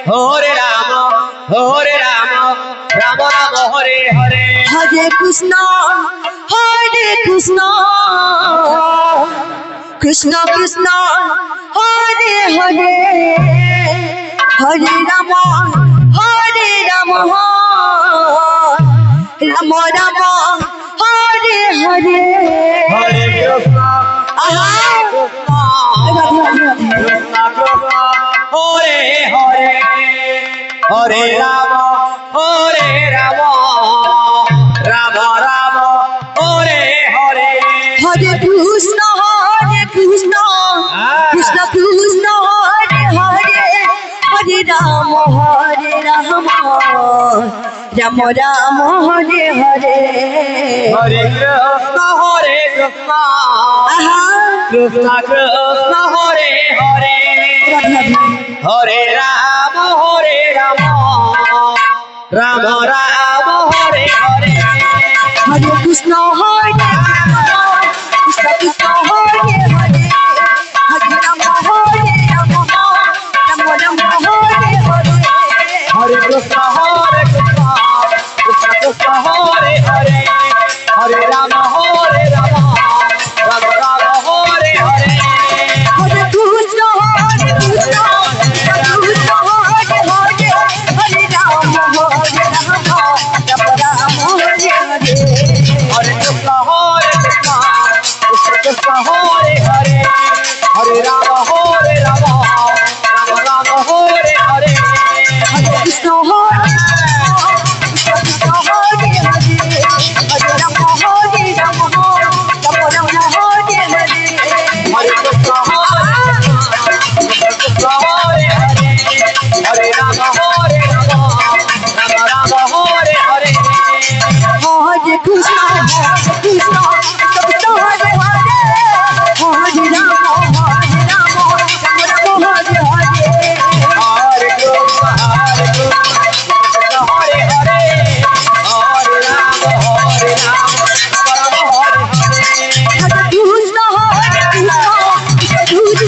Hare Ram Ram Ram Hare Hare Hare Krishna Krishna Krishna Hare Hare Hare Ram Ram Ram Hare Hare Hare Krishna Hare Hare Hare Ram Ram Ram Hare Hare Hare Krishna Krishna Krishna Hare Hare Hare Ram Ram Ram Hare Hare Hare Krishna Krishna Krishna Hare Hare Hare Ram Ram Ram Hare Hare Hare Krishna Krishna Krishna Hare Hare Hare Ram Ram Ram Hare Hare Hare Krishna Krishna Krishna Hare Hare Hare Ram Ram Ram Hare Hare Hare Krishna Krishna Krishna Hare Hare Hare Ram Ram Ram Hare Hare Hare Krishna Krishna Krishna Hare Hare Hare Ram Ram Ram Hare Hare Hare Krishna Krishna Hare Hare Hare Ram Hare Ram Ram Hare Hare Hare Krishna Krishna Hare Hare Hare Ram Ram Hare Hare Hare Krishna Krishna Krishna Hare Hare Hare Ram Ram Hare Hare Hare Krishna Krishna Hare Hare Hare Ram Ram Hare Hare Hare Krishna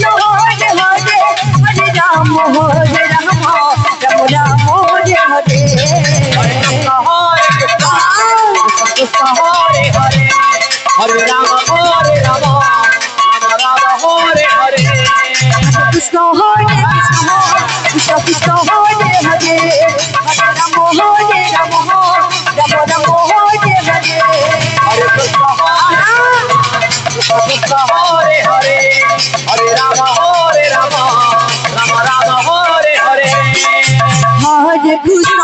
Krishna Krishna Hare Hare Hare Ram Ram Hare Hare Hare Krishna Krishna Hare Hare Hare Ram Ram Hare Hare Krishna Hare Krishna Krishna Hare Hare Hare Ram Ram Hare Hare Hare Krishna Krishna Hare Hare Hare Ram Ram Ram Hare Hare Hare Krishna